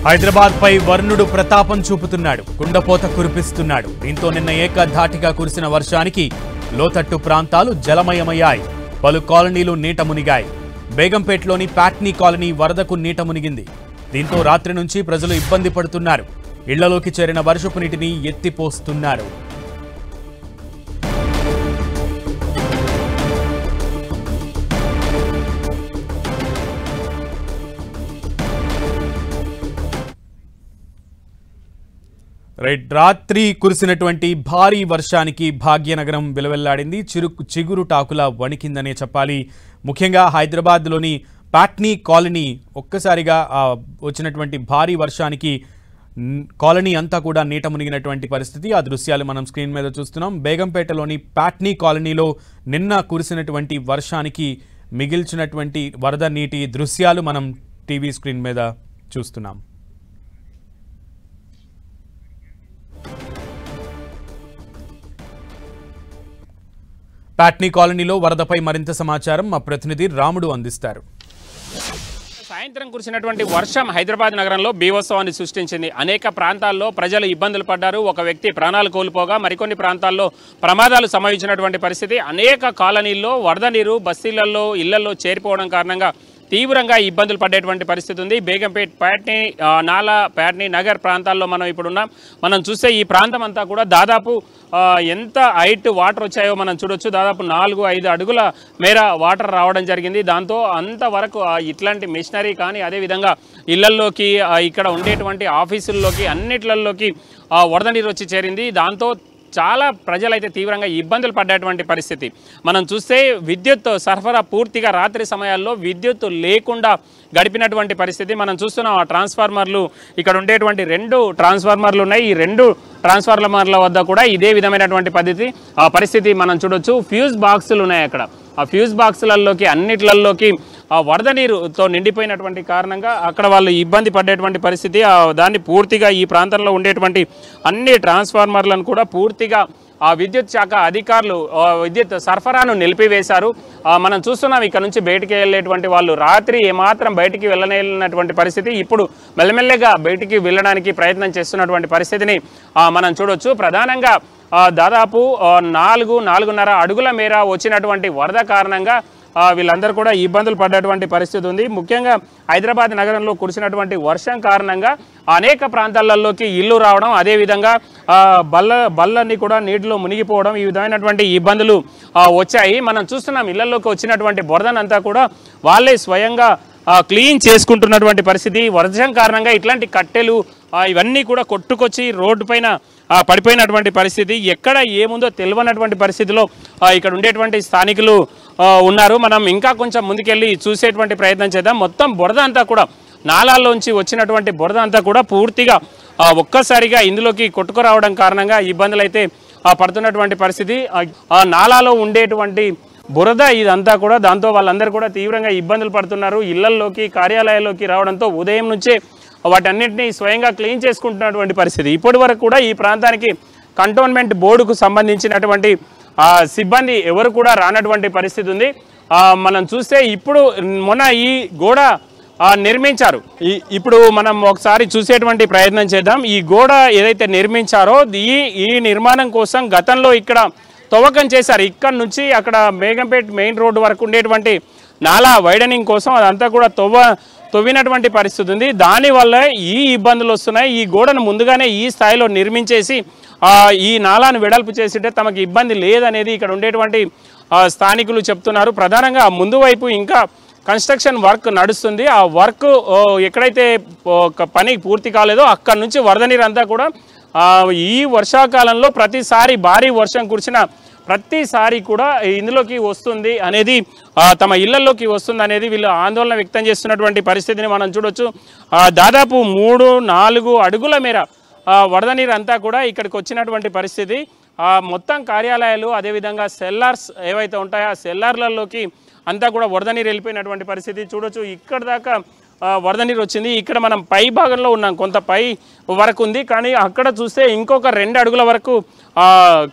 హైదరాబాద్ పై వర్ణుడు ప్రతాపం చూపుతున్నాడు. కుండపోత కురిపిస్తున్నాడు. దీంతో నిన్న ఏకధాటిగా కురిసిన వర్షానికి లోతట్టు ప్రాంతాలు జలమయమయ్యాయి. పలు కాలనీలు నీట మునిగాయి. బేగంపేటలోని ప్యాట్నీ కాలనీ వరదకు నీట మునిగింది. దీంతో రాత్రి నుంచి ప్రజలు ఇబ్బంది పడుతున్నారు. ఇళ్లలోకి చేరిన వర్షపు నీటిని ఎత్తిపోస్తున్నారు. రాత్రి కురిసినటువంటి భారీ వర్షానికి భాగ్యనగరం విలవెల్లాడింది. చిగురు టాకులా వణికిందనే చెప్పాలి. ముఖ్యంగా హైదరాబాద్లోని ప్యాట్నీ కాలనీ ఒక్కసారిగా వచ్చినటువంటి భారీ వర్షానికి కాలనీ అంతా కూడా నీట మునిగినటువంటి పరిస్థితి. ఆ దృశ్యాలు మనం స్క్రీన్ మీద చూస్తున్నాం. బేగంపేటలోని ప్యాట్నీ కాలనీలో నిన్న కురిసినటువంటి వర్షానికి మిగిల్చినటువంటి వరద నీటి దృశ్యాలు మనం టీవీ స్క్రీన్ మీద చూస్తున్నాం. ప్యాట్నీ కాలనీలో వరదపై మరింత సమాచారం మా ప్రతినిధి రాముడు అందిస్తారు. సాయంత్రం కురిసినటువంటి వర్షం హైదరాబాద్ నగరంలో బీభత్సవాన్ని సృష్టించింది. అనేక ప్రాంతాల్లో ప్రజలు ఇబ్బందులు పడ్డారు. ఒక వ్యక్తి ప్రాణాలు కోల్పోగా మరికొన్ని ప్రాంతాల్లో ప్రమాదాలు సంభవించినటువంటి పరిస్థితి. అనేక కాలనీల్లో వరద నీరు బస్తీలలో ఇళ్లలో చేరిపోవడం కారణంగా తీవ్రంగా ఇబ్బందులు పడేటువంటి పరిస్థితి ఉంది. బేగంపేట్ ప్యాట్నీ నాలా ప్యాట్నీ నగర్ ప్రాంతాల్లో మనం ఇప్పుడున్నాం. మనం చూస్తే ఈ ప్రాంతం అంతా కూడా దాదాపు ఎంత హైట్ వాటర్ వచ్చాయో మనం చూడొచ్చు. దాదాపు 4-5 అడుగుల మేర వాటర్ రావడం జరిగింది. దాంతో అంతవరకు ఇట్లాంటి మిషనరీ కానీ అదేవిధంగా ఇళ్లల్లోకి ఇక్కడ ఉండేటువంటి ఆఫీసుల్లోకి అన్నిట్లలోకి వరద నీరు వచ్చి చేరింది. దాంతో చాలా ప్రజలైతే తీవ్రంగా ఇబ్బందులు పడ్డటువంటి పరిస్థితి. మనం చూస్తే విద్యుత్ సరఫరా పూర్తిగా రాత్రి సమయాల్లో విద్యుత్ లేకుండా గడిపినటువంటి పరిస్థితి మనం చూస్తున్నాం. ఆ ట్రాన్స్ఫార్మర్లు ఇక్కడ ఉండేటువంటి 2 ట్రాన్స్ఫార్మర్లు ఉన్నాయి. ఈ 2 ట్రాన్స్ఫార్మర్ల వద్ద కూడా ఇదే విధమైనటువంటి పరిస్థితి మనం చూడొచ్చు. ఫ్యూజ్ బాక్సులు ఉన్నాయి అక్కడ. ఆ ఫ్యూజ్ బాక్సులలోకి అన్నిట్లలోకి వరద నీరుతో నిండిపోయినటువంటి కారణంగా అక్కడ వాళ్ళు ఇబ్బంది పడేటువంటి పరిస్థితి. దాన్ని పూర్తిగా ఈ ప్రాంతంలో ఉండేటువంటి అన్ని ట్రాన్స్ఫార్మర్లను కూడా పూర్తిగా విద్యుత్ శాఖ అధికారులు విద్యుత్ సరఫరాను నిలిపివేశారు. మనం చూస్తున్నాం ఇక్కడ నుంచి బయటికి వెళ్ళేటువంటి వాళ్ళు రాత్రి ఏమాత్రం బయటికి వెళ్ళలేనటువంటి పరిస్థితి. ఇప్పుడు మెల్లమెల్లగా బయటికి వెళ్ళడానికి ప్రయత్నం చేస్తున్నటువంటి పరిస్థితిని మనం చూడొచ్చు. ప్రధానంగా దాదాపు 4-4.5 అడుగుల మేర వచ్చినటువంటి వరద కారణంగా వీళ్ళందరూ కూడా ఇబ్బందులు పడ్డటువంటి పరిస్థితి ఉంది. ముఖ్యంగా హైదరాబాద్ నగరంలో కురిసినటువంటి వర్షం కారణంగా అనేక ప్రాంతాలలోకి ఇల్లు రావడం, అదేవిధంగా బళ్ళన్నీ కూడా నీటిలో మునిగిపోవడం, ఈ విధమైనటువంటి ఇబ్బందులు వచ్చాయి. మనం చూస్తున్నాం ఇళ్లలోకి వచ్చినటువంటి బురదనంతా కూడా వాళ్ళే స్వయంగా క్లీన్ చేసుకుంటున్నటువంటి పరిస్థితి. వర్షం కారణంగా ఇట్లాంటి కట్టెలు ఇవన్నీ కూడా కొట్టుకొచ్చి రోడ్డు పైన పడిపోయినటువంటి పరిస్థితి. ఎక్కడ ఏముందో తెలియనటువంటి పరిస్థితిలో ఇక్కడ ఉండేటువంటి స్థానికులు ఉన్నారు. మనం ఇంకా కొంచెం ముందుకెళ్ళి చూసేటువంటి ప్రయత్నం చేద్దాం. మొత్తం బురద అంతా కూడా నాలాల్లోంచి వచ్చినటువంటి బురద అంతా కూడా పూర్తిగా ఒక్కసారిగా ఇందులోకి కొట్టుకురావడం కారణంగా ఇబ్బందులు అయితే పడుతున్నటువంటి పరిస్థితి. నాలాలో ఉండేటువంటి బురద ఇదంతా కూడా దాంతో వాళ్ళందరూ కూడా తీవ్రంగా ఇబ్బందులు పడుతున్నారు. ఇళ్లల్లోకి కార్యాలయాల్లోకి రావడంతో ఉదయం నుంచే వాటన్నిటిని స్వయంగా క్లీన్ చేసుకుంటున్నటువంటి పరిస్థితి. ఇప్పటి వరకు కూడా ఈ ప్రాంతానికి కంటోన్మెంట్ బోర్డుకు సంబంధించినటువంటి సిబ్బంది ఎవరు కూడా రానటువంటి పరిస్థితి ఉంది. మనం చూస్తే ఇప్పుడు మొన్న ఈ గోడ నిర్మించారు. ఇప్పుడు మనం ఒకసారి చూసేటువంటి ప్రయత్నం చేద్దాం. ఈ గోడ ఏదైతే నిర్మించారో ఈ నిర్మాణం కోసం గతంలో ఇక్కడ తవ్వకం చేశారు. ఇక్కడ నుంచి అక్కడ బేగంపేట్ మెయిన్ రోడ్డు వరకు ఉండేటువంటి నాలా వైడనింగ్ కోసం అదంతా కూడా తవ్వినటువంటి పరిస్థితి ఉంది. దానివల్ల ఈ ఇబ్బందులు వస్తున్నాయి. ఈ గోడను ముందుగానే ఈ స్థాయిలో నిర్మించేసి ఈ నాలాను వెడల్పు చేసితే తమకు ఇబ్బంది లేదనేది ఇక్కడ ఉండేటువంటి స్థానికులు చెప్తున్నారు. ప్రధానంగా ముందు వైపు ఇంకా కన్స్ట్రక్షన్ వర్క్ నడుస్తుంది. ఆ వర్క్ ఎక్కడైతే పని పూర్తి కాలేదో అక్కడ నుంచి వరద నీరు అంతా కూడా ఈ వర్షాకాలంలో ప్రతిసారి భారీ వర్షం కురిసిన ప్రతిసారి కూడా ఇందులోకి వస్తుంది అనేది తమ ఇళ్లలోకి వస్తుంది అనేది వీళ్ళు ఆందోళన వ్యక్తం చేస్తున్నటువంటి పరిస్థితిని మనం చూడొచ్చు. దాదాపు 3-4 అడుగుల మేర వరద నీరు అంతా కూడా ఇక్కడికి వచ్చినటువంటి పరిస్థితి. మొత్తం కార్యాలయాలు అదేవిధంగా సెల్లార్స్ ఏవైతే ఉంటాయో ఆ సెల్లార్లలోకి అంతా కూడా వరద నీరు వెళ్ళిపోయినటువంటి పరిస్థితి చూడొచ్చు. ఇక్కడ దాకా వరద నీరు వచ్చింది. ఇక్కడ మనం పై భాగంలో ఉన్నాం, కొంత పై వరకు ఉంది, కానీ అక్కడ చూస్తే ఇంకొక 2 అడుగుల వరకు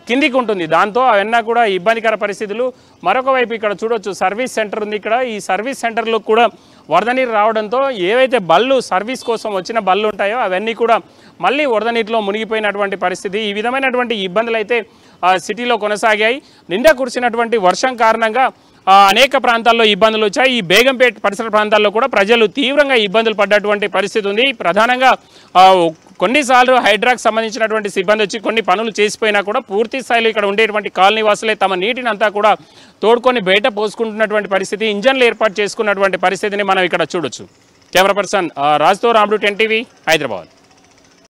కిందికి ఉంటుంది. దాంతో అవన్నీ కూడా ఇబ్బందికర పరిస్థితులు. మరొక వైపు ఇక్కడ చూడొచ్చు సర్వీస్ సెంటర్ ఉంది. ఇక్కడ ఈ సర్వీస్ సెంటర్లో కూడా వరద నీరు రావడంతో ఏవైతే బళ్ళు సర్వీస్ కోసం వచ్చిన బళ్ళు ఉంటాయో అవన్నీ కూడా మళ్ళీ వరద నీటిలో మునిగిపోయినటువంటి పరిస్థితి. ఈ విధమైనటువంటి ఇబ్బందులు అయితే సిటీలో కొనసాగాయి. నిండా కురిసినటువంటి వర్షం కారణంగా అనేక ప్రాంతాల్లో ఇబ్బందులు వచ్చాయి. ఈ బేగంపేట్ పరిసర ప్రాంతాల్లో కూడా ప్రజలు తీవ్రంగా ఇబ్బందులు పడ్డటువంటి పరిస్థితి ఉంది. ప్రధానంగా కొన్నిసార్లు హైడ్రాకు సంబంధించినటువంటి సిబ్బంది వచ్చి కొన్ని పనులు చేసిపోయినా కూడా పూర్తి స్థాయిలో ఇక్కడ ఉండేటువంటి కాలనీ వాసులే తమ నీటిని అంతా కూడా తోడుకొని బయట పోసుకుంటున్నటువంటి పరిస్థితి, ఇంజన్లు ఏర్పాటు చేసుకున్నటువంటి పరిస్థితిని మనం ఇక్కడ చూడొచ్చు. కెమెరా పర్సన్ రాజ్తో రాముడు, 10 టీవీ, హైదరాబాద్.